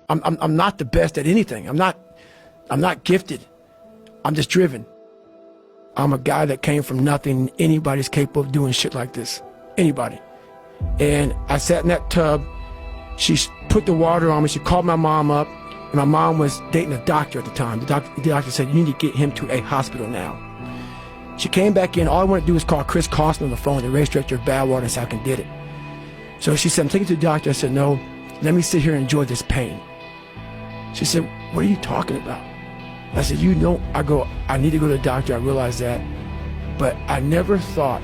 I'm not the best at anything. I'm not gifted. I'm just driven. I'm a guy that came from nothing. Anybody's capable of doing shit like this. Anybody. And I sat in that tub. She put the water on me. She called my mom up. And my mom was dating a doctor at the time. The doctor said, you need to get him to a hospital now. She came back in. All I wanted to do was call Chris Costner on the phone, the race director of Badwater, and say I can get it. So she said, I'm taking you to the doctor. I said, no, let me sit here and enjoy this pain. She said, what are you talking about? I said, you know, I need to go to the doctor. I realized that. But I never thought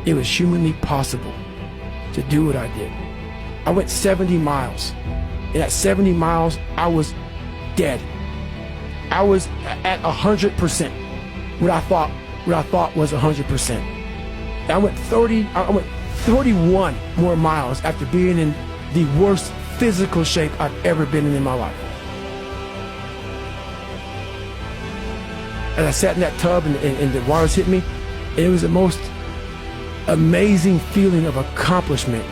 it was humanly possible to do what I did. I went 70 miles. And at 70 miles, I was dead. I was at 100%. What I thought was 100%. I went 31 more miles after being in the worst physical shape I've ever been in my life. And I sat in that tub and the waters hit me. And it was the most amazing feeling of accomplishment.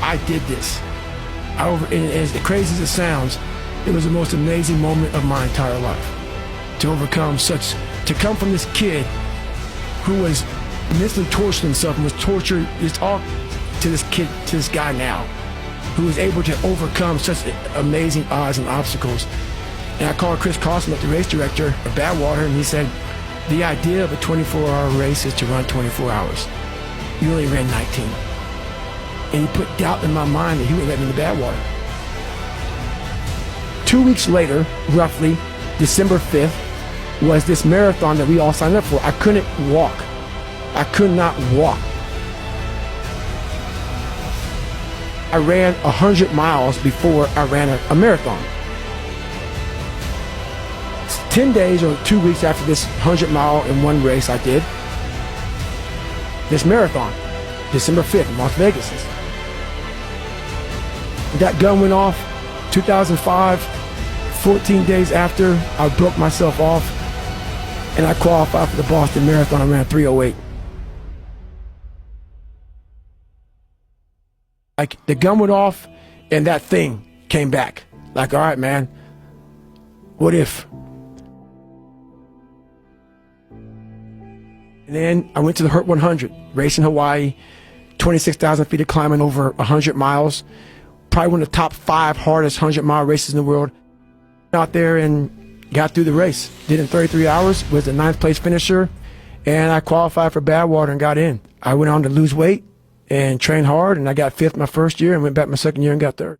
I did this. And as crazy as it sounds, it was the most amazing moment of my entire life. To overcome to come from this kid who was mentally torturing himself and was tortured, it's all to this guy now, who was able to overcome such amazing odds and obstacles. And I called Chris Costner, the race director of Badwater, and he said, the idea of a 24-hour race is to run 24 hours. You only ran 19. And he put doubt in my mind that he would let me into Badwater. 2 weeks later, roughly, December 5th, was this marathon that we all signed up for. I couldn't walk. I could not walk. I ran 100 miles before I ran a marathon. 10 days or 2 weeks after this 100-mile in one race I did, this marathon, December 5th in Las Vegas. That gun went off 2005. 14 days after, I broke myself off and I qualified for the Boston Marathon. I ran 3:08. Like, the gun went off and that thing came back. Like, all right, man, what if? And then I went to the Hurt 100, race in Hawaii, 26,000 feet of climbing over 100 miles. Probably one of the top 5 hardest 100-mile races in the world. Out there and got through the race. Did it in 33 hours, was the 9th place finisher, and I qualified for Badwater and got in. I went on to lose weight and train hard, and I got 5th my first year and went back my second year and got 3rd.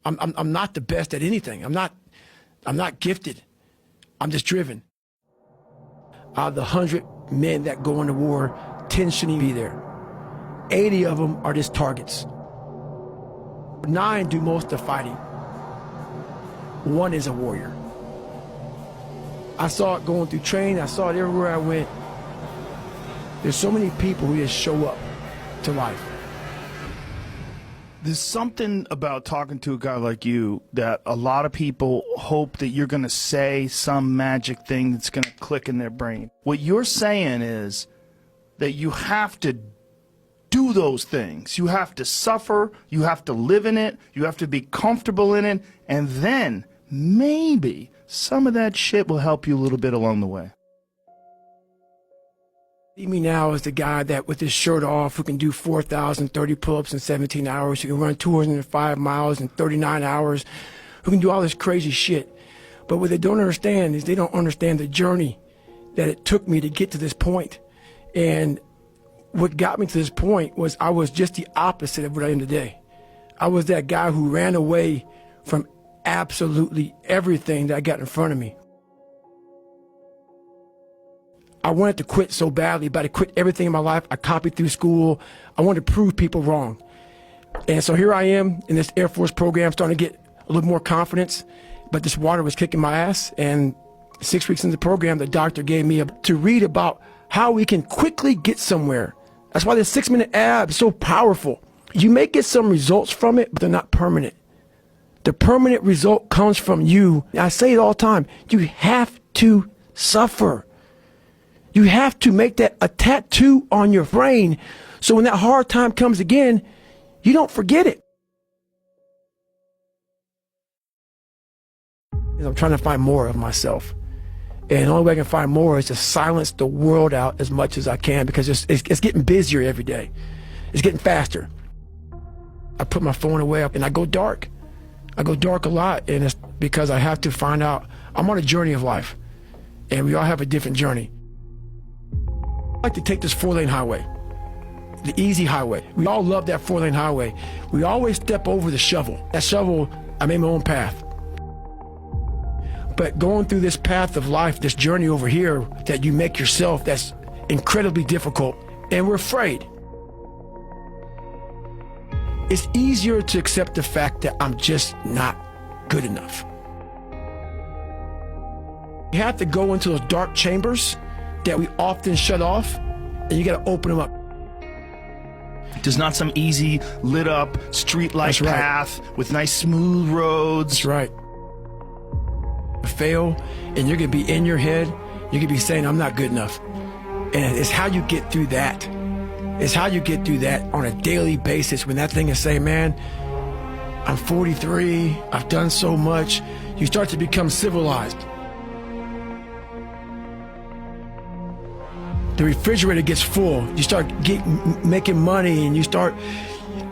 I'm not the best at anything. I'm not gifted. I'm just driven. Out of the 100 men that go into war, 10 shouldn't even be there. 80 of them are just targets. 9 do most of the fighting. 1 is a warrior. I saw it going through training. I saw it everywhere I went. There's so many people who just show up to life. There's something about talking to a guy like you that a lot of people hope that you're going to say some magic thing that's going to click in their brain. What you're saying is that you have to do those things. You have to suffer. You have to live in it. You have to be comfortable in it. And then maybe some of that shit will help you a little bit along the way. See me now as the guy that with his shirt off who can do 4,030 pull-ups in 17 hours, who can run 205 miles in 39 hours, who can do all this crazy shit. But what they don't understand is they don't understand the journey that it took me to get to this point. And what got me to this point was I was just the opposite of what I am today. I was that guy who ran away from absolutely everything that I got in front of me. I wanted to quit so badly, but I quit everything in my life. I copied through school. I wanted to prove people wrong. And so here I am in this Air Force program, starting to get a little more confidence, but this water was kicking my ass. And 6 weeks into the program, the doctor gave me to read about how we can quickly get somewhere. That's why the 6-minute ab is so powerful. You may get some results from it, but they're not permanent. The permanent result comes from you. I say it all the time. You have to suffer. You have to make that a tattoo on your brain so when that hard time comes again, you don't forget it. I'm trying to find more of myself. And the only way I can find more is to silence the world out as much as I can, because it's getting busier every day. It's getting faster. I put my phone away and I go dark. I go dark a lot, and it's because I have to find out. I'm on a journey of life, and we all have a different journey. I like to take this 4-lane highway, the easy highway. We all love that 4-lane highway. We always step over the shovel. That shovel, I made my own path. But going through this path of life, this journey over here that you make yourself, that's incredibly difficult, and we're afraid. It's easier to accept the fact that I'm just not good enough. You have to go into those dark chambers that we often shut off, and you got to open them up. There's not some easy, lit up, street-like path with nice, smooth roads. That's right. Fail, and you're going to be in your head. You're going to be saying, I'm not good enough. And it's how you get through that. It's how you get through that on a daily basis, when that thing is saying, man, I'm 43, I've done so much. You start to become civilized. The refrigerator gets full. You start making money, and you start,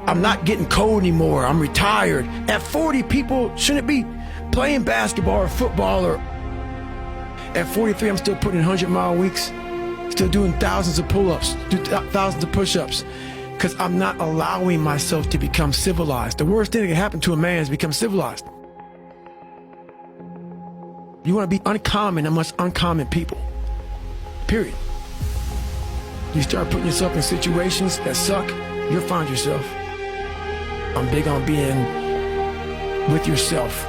I'm not getting cold anymore. I'm retired. At 40, people shouldn't be playing basketball or football. Or at 43, I'm still putting in 100-mile weeks. Still doing thousands of pull-ups, thousands of push-ups, because I'm not allowing myself to become civilized. The worst thing that can happen to a man is become civilized. You want to be uncommon amongst uncommon people, period. You start putting yourself in situations that suck, you'll find yourself. I'm big on being with yourself.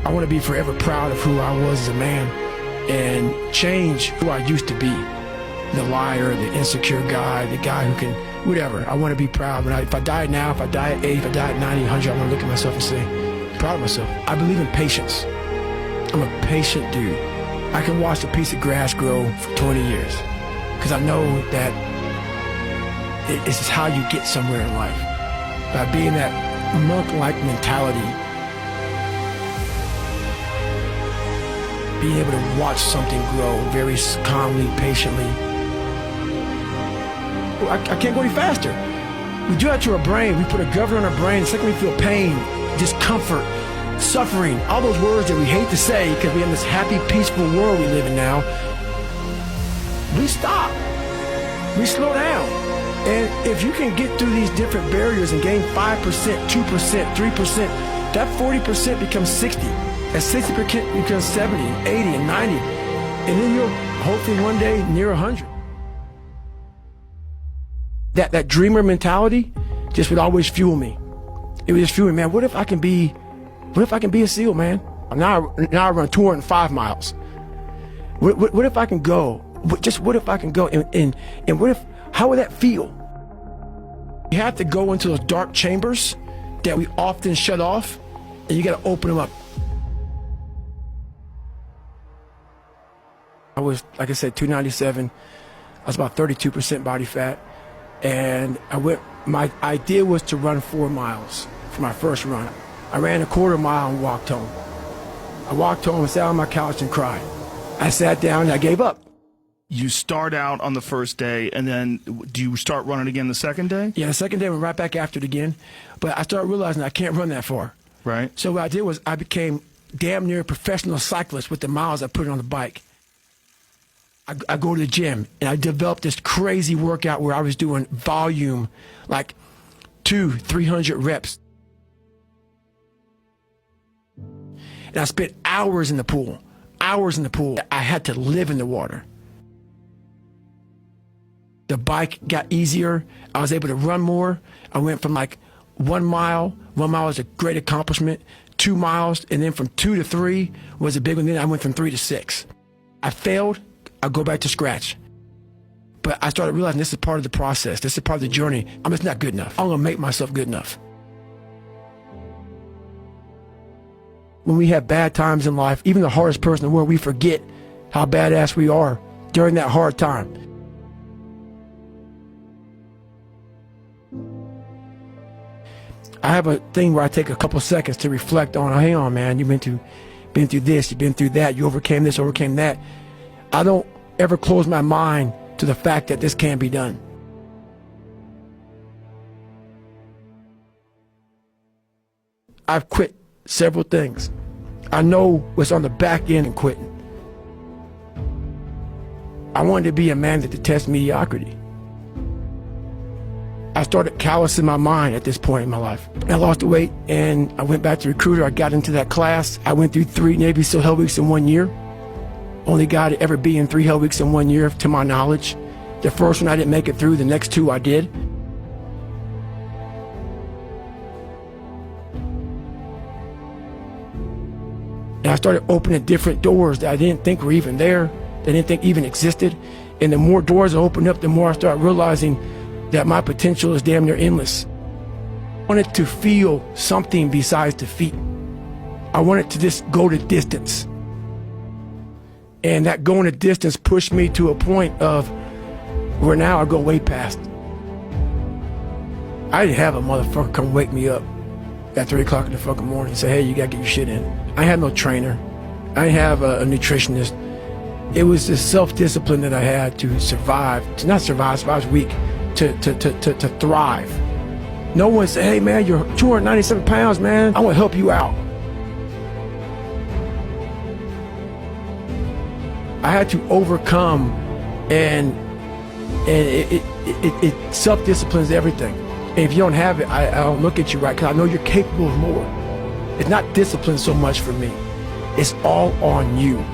I want to be forever proud of who I was as a man, and change who I used to be. The liar, the insecure guy, the guy who can, whatever. I want to be proud. If I die now, if I die at 80, if I die at 90, 100, I want to look at myself and say, I'm proud of myself. I believe in patience. I'm a patient dude. I can watch a piece of grass grow for 20 years because I know that this is how you get somewhere in life. By being that monk-like mentality, being able to watch something grow very calmly, patiently. I can't go any faster. We do that to our brain. We put a governor on our brain. The second we feel pain, discomfort, suffering, all those words that we hate to say because we have this happy, peaceful world we live in now, we stop. We slow down. And if you can get through these different barriers and gain 5%, 2%, 3%, that 40% becomes 60. At 60% becomes 70, 80, and 90. And then you'll hopefully one day near 100. That dreamer mentality just would always fuel me. It would just fuel me, man, what if I can be a SEAL, man? Now I run 205 miles. What if I can go? What if I can go? And what if, how would that feel? You have to go into those dark chambers that we often shut off, and you got to open them up. I was, like I said, 297. I was about 32% body fat. And my idea was to run 4 miles for my first run. I ran a quarter mile and walked home. I walked home and sat on my couch and cried. I sat down and I gave up. You start out on the first day, and then do you start running again the second day? Yeah, the second day I went right back after it again. But I started realizing I can't run that far. Right. So what I did was I became damn near a professional cyclist with the miles I put on the bike. I go to the gym, and I developed this crazy workout where I was doing volume, like 200-300 reps. And I spent hours in the pool, hours in the pool. I had to live in the water. The bike got easier. I was able to run more. I went from like 1 mile. 1 mile was a great accomplishment. 2 miles, and then from 2 to 3 was a big one. Then I went from 3 to 6. I failed. I'll go back to scratch. But I started realizing this is part of the process. This is part of the journey. I'm just not good enough. I'm going to make myself good enough. When we have bad times in life, even the hardest person in the world, we forget how badass we are. during that hard time. I have a thing where I take a couple seconds to reflect on, hang on, man, you've been through this, you've been through that, you overcame this, overcame that. I don't ever close my mind to the fact that this can be done. I've quit several things. I know what's on the back end of quitting. I wanted to be a man that detests mediocrity. I started callousing my mind at this point in my life. I lost the weight and I went back to recruiter. I got into that class. I went through 3 Navy SEAL Hell Weeks in 1 year. Only guy to ever be in 3 Hell Weeks in 1 year, to my knowledge. The first one I didn't make it through, the next 2 I did. And I started opening different doors that I didn't think were even there, that I didn't think even existed. And the more doors I opened up, the more I started realizing that my potential is damn near endless. I wanted to feel something besides defeat. I wanted to just go the distance. And that going the distance pushed me to a point of where now I go way past. I didn't have a motherfucker come wake me up at 3 o'clock in the fucking morning and say, hey, you gotta get your shit in. I had no trainer. I didn't have a nutritionist. It was the self-discipline that I had to survive, to not survive, survive weak, to thrive. No one said, hey man, you're 297 pounds, man. I want to help you out. I had to overcome, and it self-disciplines everything. And if you don't have it, I don't look at you right, because I know you're capable of more. It's not discipline so much for me. It's all on you.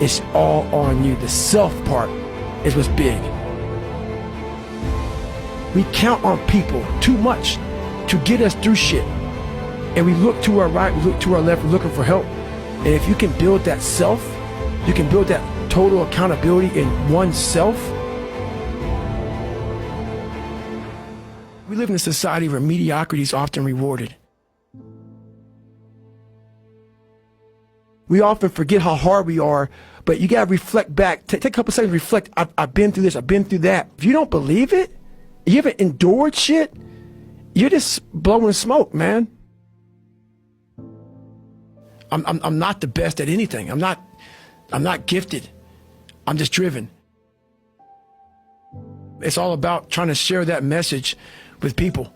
It's all on you. The self part is what's big. We count on people too much to get us through shit. And we look to our right, we look to our left, we're looking for help. And if you can build that self, you can build that total accountability in oneself. We live in a society where mediocrity is often rewarded. We often forget how hard we are, but you gotta reflect back. Take a couple seconds, reflect. I've been through this, I've been through that. If you don't believe it, you haven't endured shit, you're just blowing smoke, man. I'm not the best at anything. I'm not gifted. I'm just driven. It's all about trying to share that message with people.